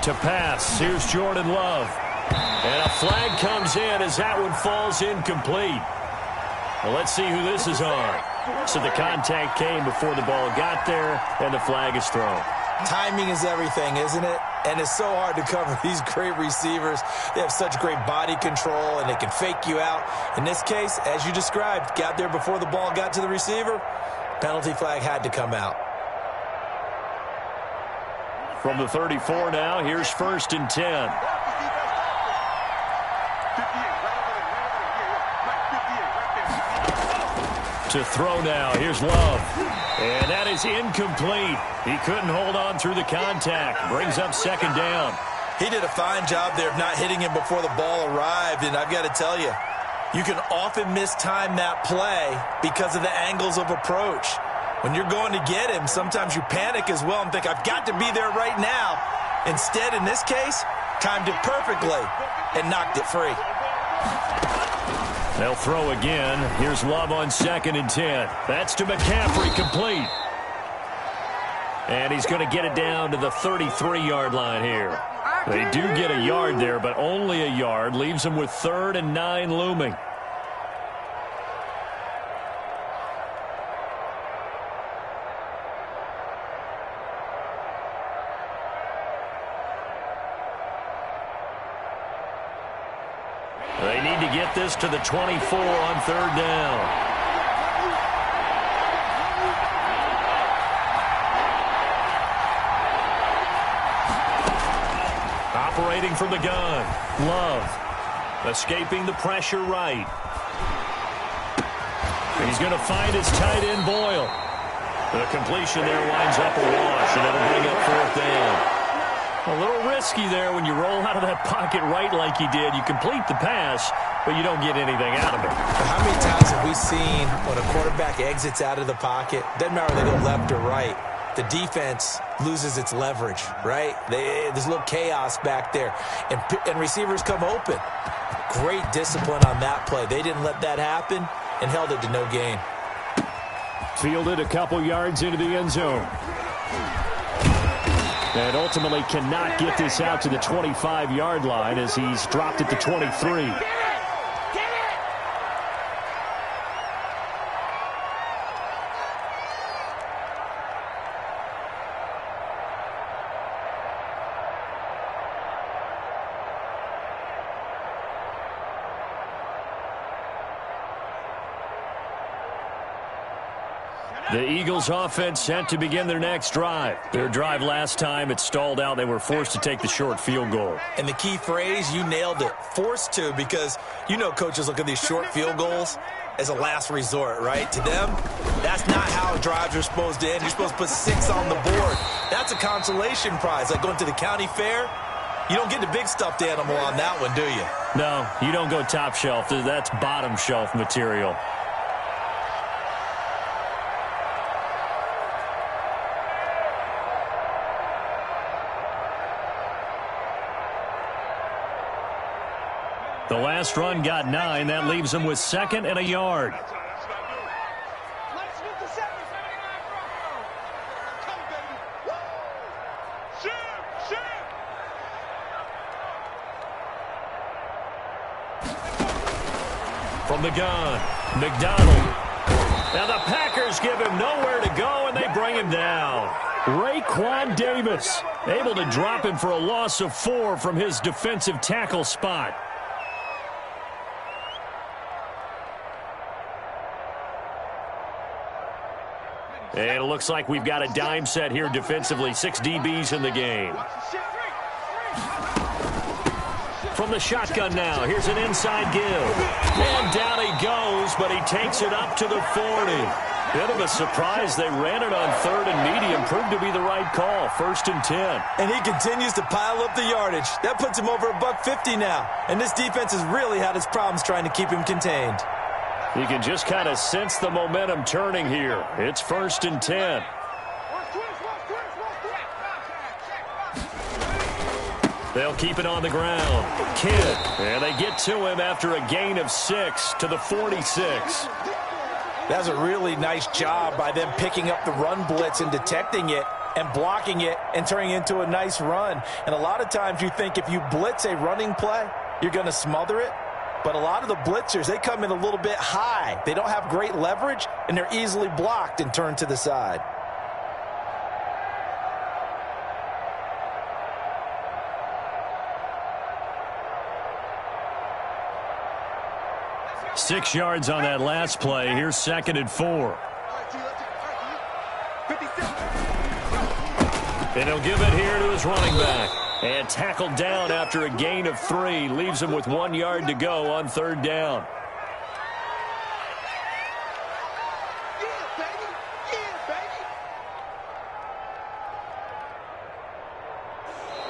[SPEAKER 1] To pass, here's Jordan Love. And a flag comes in as that one falls incomplete. Well, let's see who this is on. So the contact came before the ball got there, and the flag is thrown.
[SPEAKER 4] Timing is everything, isn't it? And it's so hard to cover these great receivers. They have such great body control, and they can fake you out. In this case, as you described, got there before the ball got to the receiver. Penalty flag had to come out.
[SPEAKER 1] From the 34 now, here's 1st and 10. To throw now, here's Love. And that is incomplete. He couldn't hold on through the contact. Brings up 2nd down.
[SPEAKER 4] He did a fine job there of not hitting him before the ball arrived, and I've got to tell you, you can often mistime that play because of the angles of approach. When you're going to get him, sometimes you panic as well and think, I've got to be there right now. Instead, in this case, timed it perfectly and knocked it free.
[SPEAKER 1] They'll throw again. Here's Love on 2nd and 10. That's to McCaffrey, complete. And he's going to get it down to the 33-yard line here. They do get a yard there, but only a yard. Leaves them with 3rd and 9 looming. They need to get this to the 24 on 3rd down. Operating from the gun. Love. Escaping the pressure right. He's going to find his tight end, Boyle. The completion there winds up a wash, and it'll bring up 4th down. A little risky there when you roll out of that pocket right like he did. You complete the pass, but you don't get anything out of it.
[SPEAKER 4] How many times have we seen when a quarterback exits out of the pocket, doesn't matter whether they go left or right, the defense loses its leverage, right? There's a little chaos back there, and receivers come open. Great discipline on that play. They didn't let that happen and held it to no gain.
[SPEAKER 5] Fielded a couple yards into the end zone. And ultimately cannot get this out to the 25-yard line as he's dropped it to 23.
[SPEAKER 1] The Eagles offense set to begin their next drive. Their drive last time, it stalled out. They were forced to take the short field goal.
[SPEAKER 4] And the key phrase, you nailed it, forced to, because you know coaches look at these short field goals as a last resort, right? To them, that's not how drives are supposed to end. You're supposed to put 6 on the board. That's a consolation prize, like going to the county fair. You don't get the big stuffed animal on that one, do you?
[SPEAKER 1] No, you don't go top shelf. That's bottom shelf material. The last run got 9. That leaves them with 2nd and a yard. From the gun, McDonald. Now the Packers give him nowhere to go, and they bring him down. Raekwon Davis able to drop him for a loss of 4 from his defensive tackle spot. And it looks like we've got a dime set here defensively. 6 DBs in the game. From the shotgun now, here's an inside give. And down he goes, but he takes it up to the 40. Bit of a surprise. They ran it on 3rd and medium. Proved to be the right call. 1st and 10.
[SPEAKER 4] And he continues to pile up the yardage. That puts him over $150 now. And this defense has really had its problems trying to keep him contained.
[SPEAKER 1] You can just kind of sense the momentum turning here. It's 1st and 10. They'll keep it on the ground. Kidd. And they get to him after a gain of 6 to the 46.
[SPEAKER 6] That's a really nice job by them picking up the run blitz and detecting it and blocking it and turning it into a nice run. And a lot of times you think if you blitz a running play, you're going to smother it. But a lot of the blitzers, they come in a little bit high. They don't have great leverage, and they're easily blocked and turned to the side.
[SPEAKER 1] Six yards on that last play. Here's 2nd and 4. And he'll give it here to his running back. And tackled down after a gain of 3. Leaves him with 1 yard to go on 3rd down.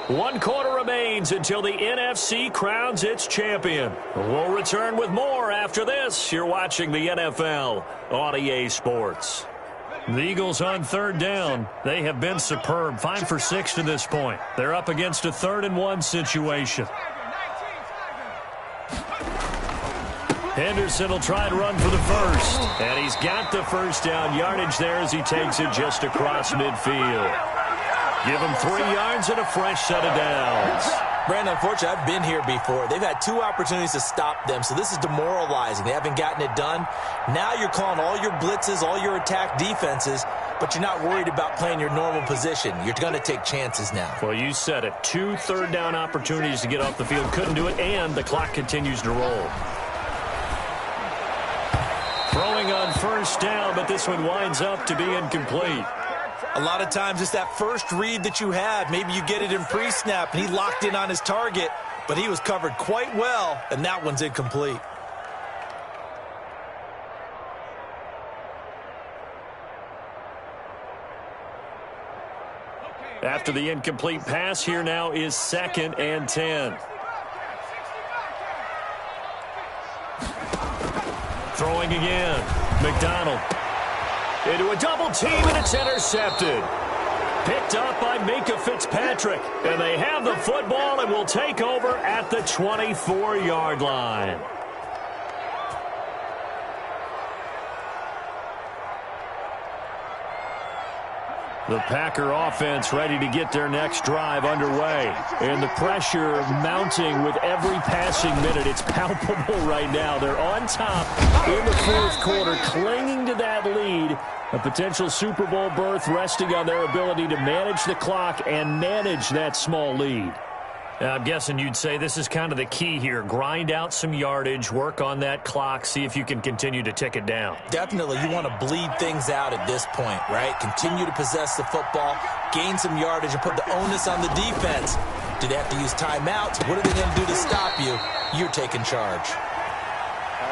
[SPEAKER 1] One quarter remains until the NFC crowns its champion. We'll return with more after this. You're watching the NFL on EA Sports. The Eagles on 3rd down. They have been superb. 5 for 6 to this point. They're up against a 3rd and 1 situation. Henderson will try to run for the first. And he's got the first down yardage there as he takes it just across midfield. Give him 3 yards and a fresh set of downs.
[SPEAKER 4] Brandon, unfortunately, I've been here before. They've had 2 opportunities to stop them, so this is demoralizing. They haven't gotten it done. Now you're calling all your blitzes, all your attack defenses, but you're not worried about playing your normal position. You're going to take chances now.
[SPEAKER 5] Well, you said it. 2 third-down opportunities to get off the field. Couldn't do it, and the clock continues to roll. Throwing on first down, but this one winds up to be incomplete.
[SPEAKER 2] A lot of times it's that first read that you have. Maybe you get it in pre-snap, and he locked in on his target, but he was covered quite well, and that one's incomplete.
[SPEAKER 5] After the incomplete pass, here now is 2nd and 10. Throwing again. McDonald. Into a double team, and it's intercepted. Picked up by Minka Fitzpatrick. And they have the football and will take over at the 24-yard line. The Packer offense ready to get their next drive underway. And the pressure mounting with every passing minute. It's palpable right now. They're on top in the 4th quarter, clinging to that lead. A potential Super Bowl berth resting on their ability to manage the clock and manage that small lead. I'm guessing you'd say this is kind of the key here. Grind out some yardage, work on that clock, see if you can continue to tick it down.
[SPEAKER 4] Definitely, you want to bleed things out at this point, right? Continue to possess the football, gain some yardage, and put the onus on the defense. Do they have to use timeouts? What are they going to do to stop you? You're taking charge.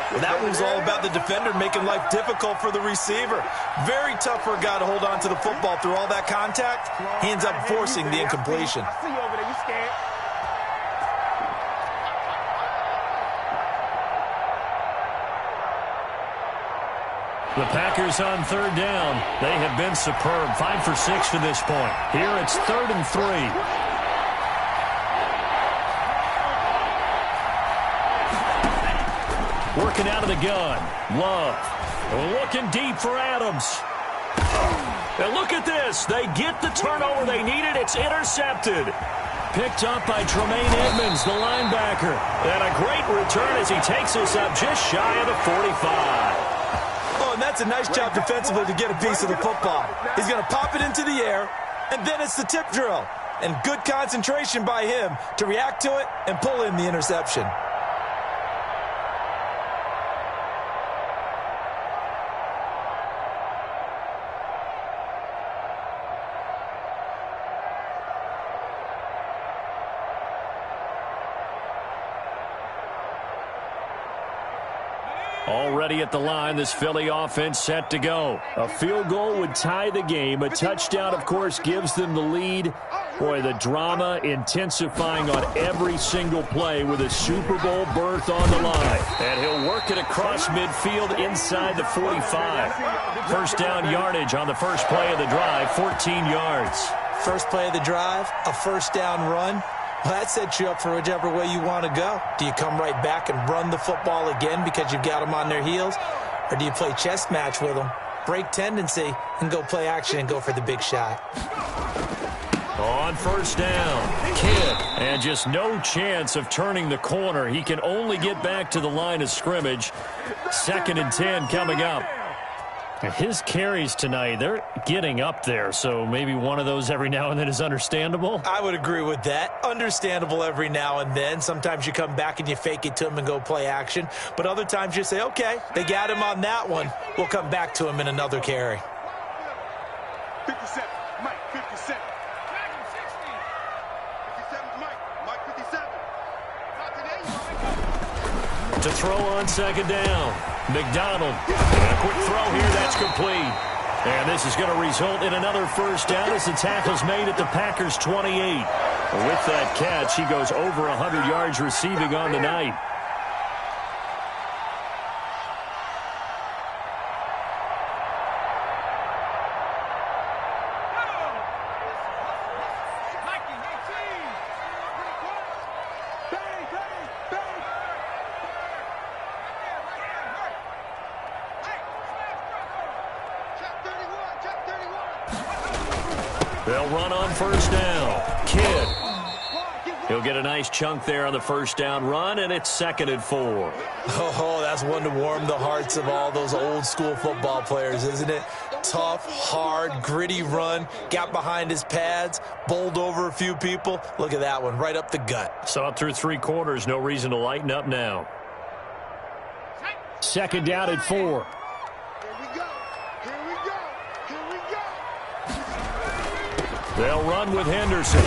[SPEAKER 2] Well, that one's all about the defender making life difficult for the receiver. Very tough for a guy to hold on to the football through all that contact. He ends up forcing the incompletion.
[SPEAKER 3] I see you over there. You scared?
[SPEAKER 5] The Packers on 3rd down. They have been superb. 5 for 6 to this point. Here it's 3rd and 3. Working out of the gun. Love. Looking deep for Adams. And look at this. They get the turnover they needed. It's intercepted. Picked up by Tremaine Edmonds, the linebacker. And a great return as he takes us up just shy of the 45.
[SPEAKER 2] Oh, and that's a nice job defensively to get a piece of the football. He's going to pop it into the air, and then it's the tip drill. And good concentration by him to react to it and pull in the interception.
[SPEAKER 5] Already at the line, this Philly offense set to go. A field goal would tie the game. A touchdown, of course, gives them the lead. Boy, the drama intensifying on every single play with a Super Bowl berth on the line. And he'll work it across midfield inside the 45. First down yardage on the first play of the drive, 14 yards.
[SPEAKER 4] First play of the drive, a first down run. Well, that sets you up for whichever way you want to go. Do you come right back and run the football again because you've got them on their heels? Or do you play chess match with them, break tendency, and go play action and go for the big shot?
[SPEAKER 5] On first down, Kidd. And just no chance of turning the corner. He can only get back to the line of scrimmage. 2nd and 10 coming up. His carries tonight, they're getting up there, so maybe one of those every now and then is understandable.
[SPEAKER 4] I would agree with that. Understandable every now and then. Sometimes you come back and you fake it to him and go play action. But other times you say, okay, they got him on that one. We'll come back to him in another carry.
[SPEAKER 3] 57, Mike, 57. 57, Mike, 57.
[SPEAKER 5] To throw on 2nd down. McDonald. And a quick throw here. That's complete. And this is going to result in another first down as the tackle's made at the Packers' 28. With that catch, he goes over 100 yards receiving on the night. They'll run on first down. Kidd.
[SPEAKER 1] He'll get a nice chunk there on the first down run, and it's 2nd and 4.
[SPEAKER 6] Oh, that's one to warm the hearts of all those old-school football players, isn't it? Tough, hard, gritty run, got behind his pads, bowled over a few people. Look at that one, right up the gut.
[SPEAKER 1] Saw it through 3 quarters, no reason to lighten up now.
[SPEAKER 5] 2nd down and 4.
[SPEAKER 3] Here we go. Here we go. Here we go.
[SPEAKER 1] They'll run with Henderson.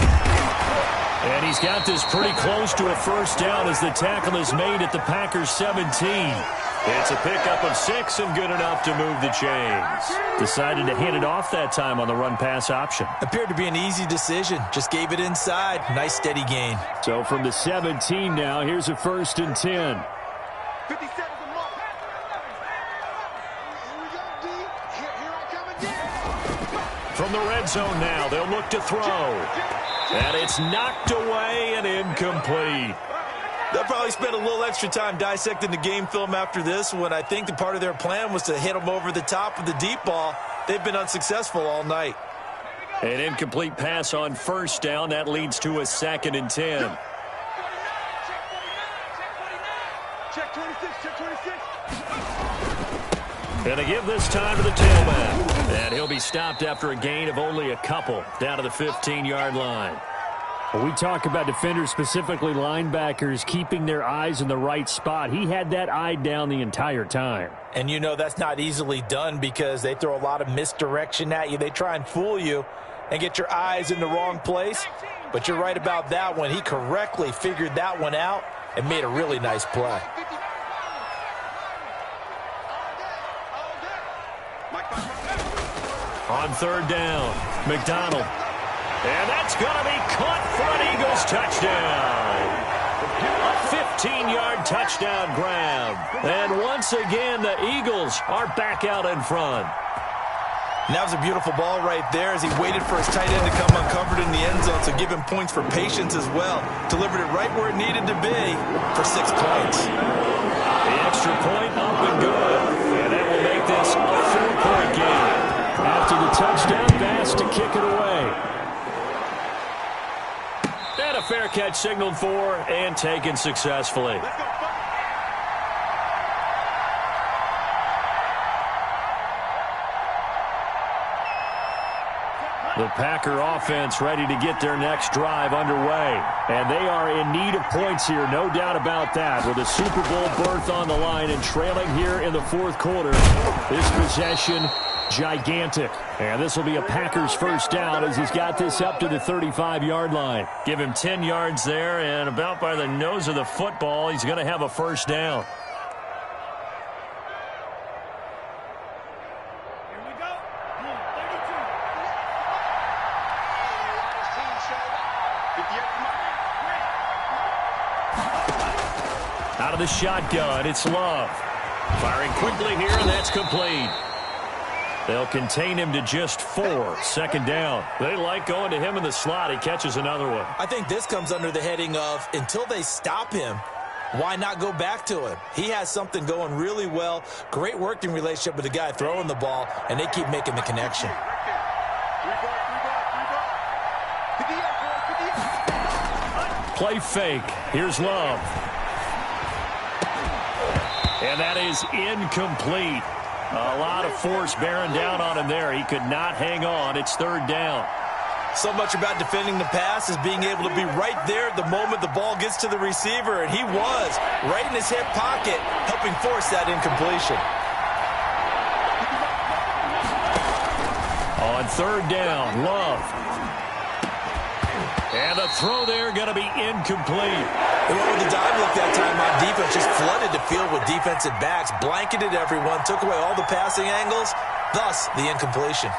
[SPEAKER 1] And he's got this pretty close to a first down as the tackle is made at the Packers 17. It's a pickup of 6 and good enough to move the chains. Decided to hand it off that time on the run-pass option.
[SPEAKER 6] Appeared to be an easy decision. Just gave it inside. Nice steady gain.
[SPEAKER 5] So from the 17 now, here's a 1st and 10.
[SPEAKER 3] 57's a mark. Here we go, D. Here I come again.
[SPEAKER 1] From the red zone now, they'll look to throw. And it's knocked away and incomplete.
[SPEAKER 2] They'll probably spend a little extra time dissecting the game film after this one. I think the part of their plan was to hit them over the top of the deep ball. They've been unsuccessful all night.
[SPEAKER 1] An incomplete pass on first down. That leads to a 2nd and 10.
[SPEAKER 3] Check 26, check 26.
[SPEAKER 1] Gonna give this time to the tailback. And he'll be stopped after a gain of only a couple down to the 15-yard line.
[SPEAKER 5] When we talk about defenders, specifically linebackers, keeping their eyes in the right spot, he had that eye down the entire time.
[SPEAKER 6] And you know that's not easily done because they throw a lot of misdirection at you. They try and fool you and get your eyes in the wrong place. But you're right about that one. He correctly figured that one out and made a really nice play.
[SPEAKER 1] On 3rd down, McDonald. And that's going to be caught for an Eagles touchdown. A 15-yard touchdown grab. And once again, the Eagles are back out in front.
[SPEAKER 2] And that was a beautiful ball right there as he waited for his tight end to come uncovered in the end zone, so give him points for patience as well. Delivered it right where it needed to be for 6 points.
[SPEAKER 1] The extra point up and good. And that will make this a 4-point game.
[SPEAKER 5] After the touchdown, Bass to kick it away.
[SPEAKER 1] And a fair catch signaled for and taken successfully. The Packer offense ready to get their next drive underway. And they are in need of points here, no doubt about that. With a Super Bowl berth on the line and trailing here in the 4th quarter. This possession, gigantic. And this will be a Packers first down as he's got this up to the 35-yard line. Give him 10 yards there, and about by the nose of the football, he's going to have a first down. Out of the shotgun, it's Love. Firing quickly here, and that's complete. They'll contain him to just 4. 2nd down. They like going to him in the slot. He catches another one.
[SPEAKER 6] I think this comes under the heading of until they stop him, why not go back to him? He has something going really well. Great working relationship with the guy throwing the ball, and they keep making the connection.
[SPEAKER 1] Play fake. Here's Love. And that is incomplete. A lot of force bearing down on him there. He could not hang on. It's 3rd down.
[SPEAKER 2] So much about defending the pass is being able to be right there at the moment the ball gets to the receiver, and he was right in his hip pocket, helping force that incompletion.
[SPEAKER 1] On 3rd down, Love. And the throw there going to be incomplete.
[SPEAKER 6] They went with the dive look that time on defense, just flooded the field with defensive backs, blanketed everyone, took away all the passing angles, thus the incompletion.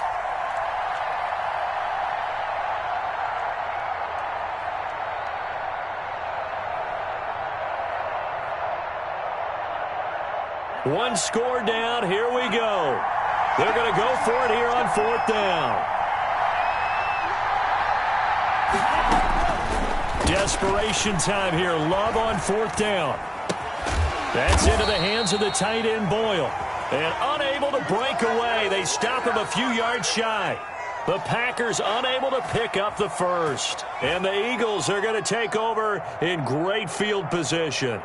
[SPEAKER 1] One score down. Here we go. They're going to go for it here on 4th down. Desperation time here. Love on 4th down. That's into the hands of the tight end, Boyle. And unable to break away. They stop him a few yards shy. The Packers unable to pick up the first. And the Eagles are going to take over in great field position.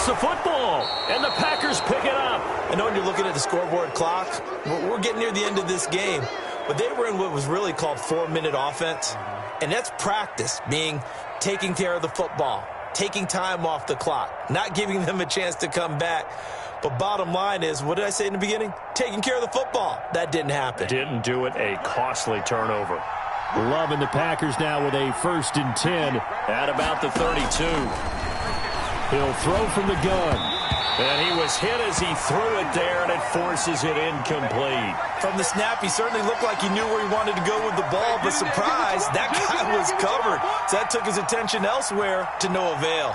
[SPEAKER 1] The football, and the Packers pick it up.
[SPEAKER 4] I know when you're looking at the scoreboard clock, we're getting near the end of this game, but they were in what was really called 4-minute offense, and that's practice, being taking care of the football, taking time off the clock, not giving them a chance to come back. But bottom line is, what did I say in the beginning? Taking care of the football. That didn't happen.
[SPEAKER 1] Didn't do it. A costly turnover.
[SPEAKER 5] Loving the Packers now with a 1st and 10
[SPEAKER 1] at about the 32.
[SPEAKER 5] He'll throw from the gun.
[SPEAKER 1] And he was hit as he threw it there, and it forces it incomplete.
[SPEAKER 2] From the snap, he certainly looked like he knew where he wanted to go with the ball, but surprise, that guy was covered. So that took his attention elsewhere to no avail.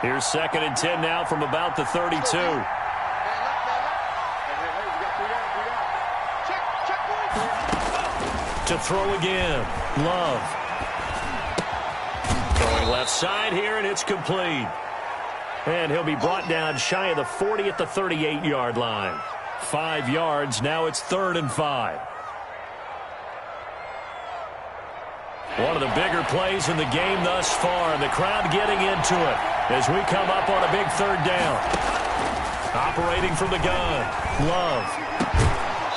[SPEAKER 1] Here's 2nd and 10 now from about the 32. To throw again. Love. Going left side here, and it's complete. And he'll be brought down shy of the 40 at the 38-yard line. 5 yards. Now it's 3rd and 5. One of the bigger plays in the game thus far, and the crowd getting into it as we come up on a big 3rd down. Operating from the gun. Love.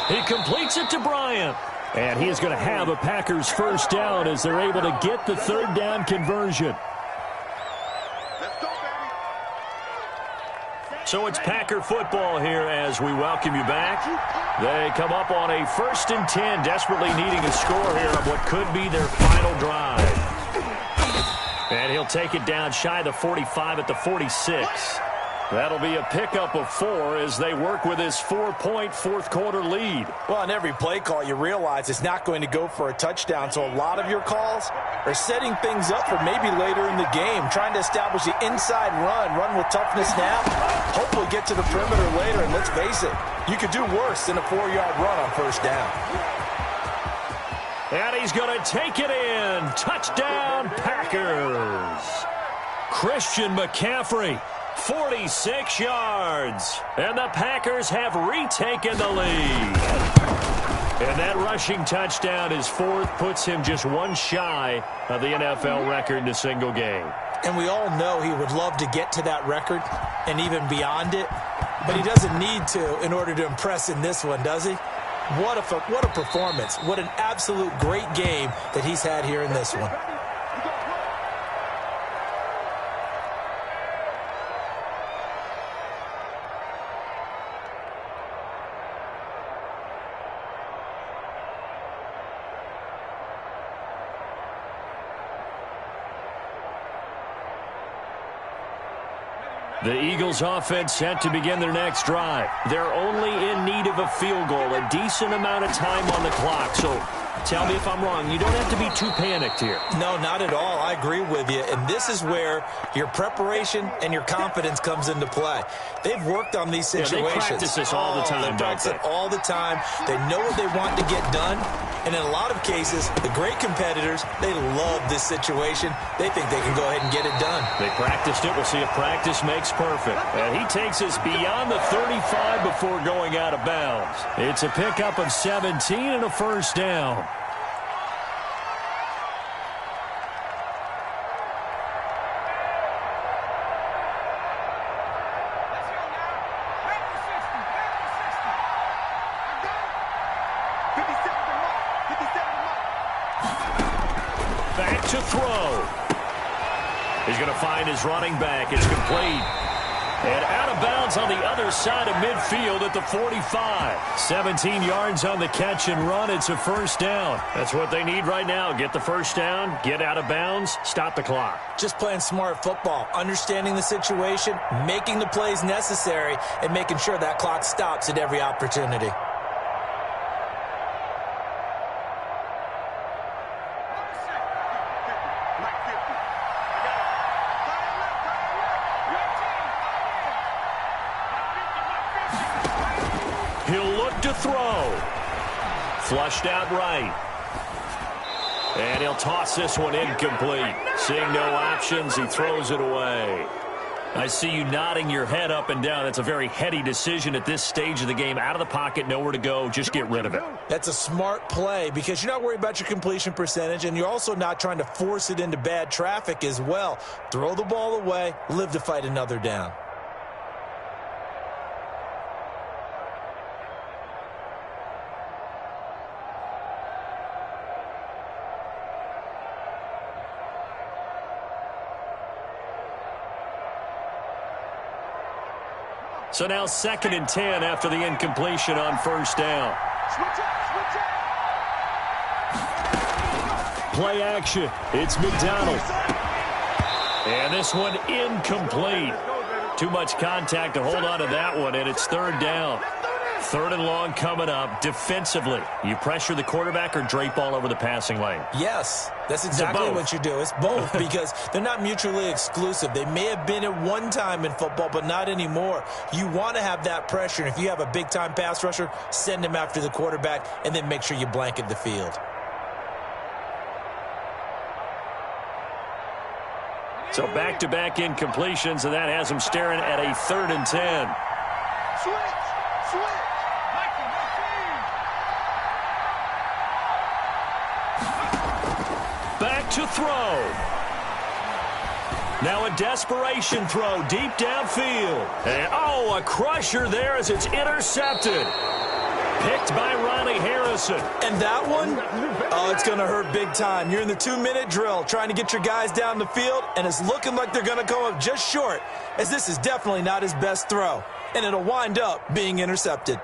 [SPEAKER 1] He completes it to Bryant.
[SPEAKER 5] And he is going to have a Packers 1st down as they're able to get the 3rd down conversion.
[SPEAKER 1] So it's Packer football here as we welcome you back. They come up on a 1st and 10, desperately needing a score here on what could be their final drive. And he'll take it down shy of the 45 at the 46. That'll be a pickup of 4 as they work with his 4-point 4th-quarter lead.
[SPEAKER 6] Well, on every play call, you realize it's not going to go for a touchdown, so a lot of your calls are setting things up for maybe later in the game, trying to establish the inside run with toughness now, hopefully get to the perimeter later, and let's face it, you could do worse than a 4-yard run on 1st down.
[SPEAKER 1] And he's going to take it in. Touchdown, Packers. Christian McCaffrey. 46 yards. And the Packers have retaken the lead. And that rushing touchdown, his 4th, puts him just 1 shy of the NFL record in a single game.
[SPEAKER 4] And we all know he would love to get to that record and even beyond it, but he doesn't need to in order to impress in this one, does he? What a performance. What an absolute great game that he's had here in this one.
[SPEAKER 1] The Eagles offense set to begin their next drive. They're only in need of a field goal, a decent amount of time on the clock. So tell me if I'm wrong. You don't have to be too panicked here.
[SPEAKER 4] No, not at all. I agree with you. And this is where your preparation and your confidence comes into play. They've worked on these situations.
[SPEAKER 1] Yeah, they practice this all the time,
[SPEAKER 4] They practice it all the time. They know what they want to get done. And in a lot of cases, the great competitors, they love this situation. They think they can go ahead and get it done.
[SPEAKER 1] They practiced it. We'll see if practice makes perfect. And he takes us beyond the 35 before going out of bounds. It's a pickup of 17 and a 1st down. Back to throw. He's going to find his running back. It's complete. And out of bounds on the other side of midfield at the 45. 17 yards on the catch and run. It's a 1st down. That's what they need right now. Get the 1st down, get out of bounds, stop the clock.
[SPEAKER 4] Just playing smart football, understanding the situation, making the plays necessary, and making sure that clock stops at every opportunity.
[SPEAKER 1] He'll look to throw. Flushed out right. And he'll toss this one incomplete. Seeing no options, he throws it away. I see you nodding your head up and down. That's a very heady decision at this stage of the game. Out of the pocket, nowhere to go. Just get rid of it.
[SPEAKER 6] That's a smart play because you're not worried about your completion percentage, and you're also not trying to force it into bad traffic as well. Throw the ball away, live to fight another down.
[SPEAKER 1] So now 2nd and 10 after the incompletion on first down. Play action. It's McDonald. And this one incomplete. Too much contact to hold on to that one, and it's 3rd down. 3rd and long coming up. Defensively, you pressure the quarterback or drape all over the passing lane?
[SPEAKER 6] Yes, that's exactly what you do. It's both because they're not mutually exclusive. They may have been at one time in football, but not anymore. You want to have that pressure, and if you have a big-time pass rusher, send him after the quarterback, and then make sure you blanket the field.
[SPEAKER 1] So back-to-back incompletions, and that has him staring at a 3rd and 10. Back to throw. Now a desperation throw deep downfield. And, a crusher there as it's intercepted. Picked by Ronnie Harrison.
[SPEAKER 6] And that one, it's going to hurt big time. You're in the 2-minute drill trying to get your guys down the field, and it's looking like they're going to come up just short, as this is definitely not his best throw. And it'll wind up being intercepted.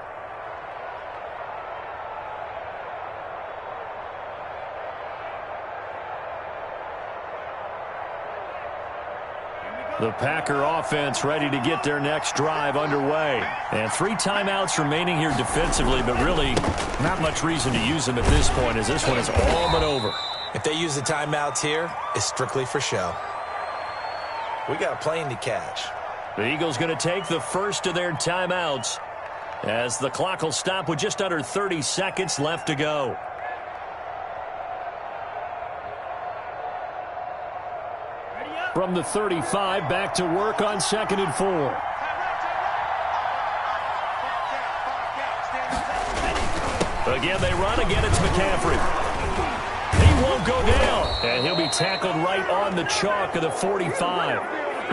[SPEAKER 1] The Packer offense ready to get their next drive underway. And 3 timeouts remaining here defensively, but really not much reason to use them at this point as this one is all but over.
[SPEAKER 6] If they use the timeouts here, it's strictly for show. We got a plane to catch.
[SPEAKER 1] The Eagles going to take the first of their timeouts as the clock will stop with just under 30 seconds left to go. From the 35, back to work on 2nd and 4. Again, they run. Again, it's McCaffrey. He won't go down. And he'll be tackled right on the chalk of the 45.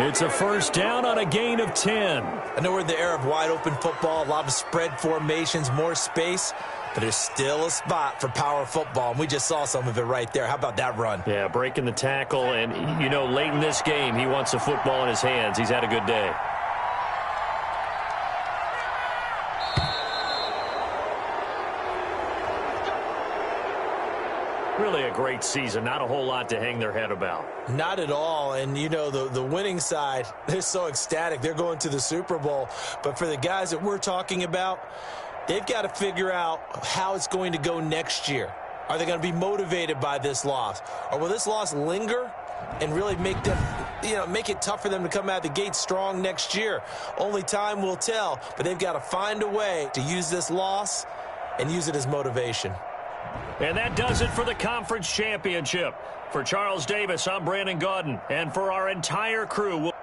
[SPEAKER 1] It's a 1st down on a gain of 10.
[SPEAKER 6] I know we're in the era of wide-open football, a lot of spread formations, more space. But there's still a spot for power football, and we just saw some of it right there. How about that run?
[SPEAKER 1] Yeah, breaking the tackle, and, late in this game, he wants the football in his hands. He's had a good day. Really a great season. Not a whole lot to hang their head about.
[SPEAKER 6] Not at all. And, the winning side, they're so ecstatic. They're going to the Super Bowl. But for the guys that we're talking about, they've got to figure out how it's going to go next year. Are they going to be motivated by this loss? Or will this loss linger and really make them, make it tough for them to come out of the gate strong next year? Only time will tell, but they've got to find a way to use this loss and use it as motivation.
[SPEAKER 1] And that does it for the conference championship. For Charles Davis, I'm Brandon Gaudin. And for our entire crew, we'll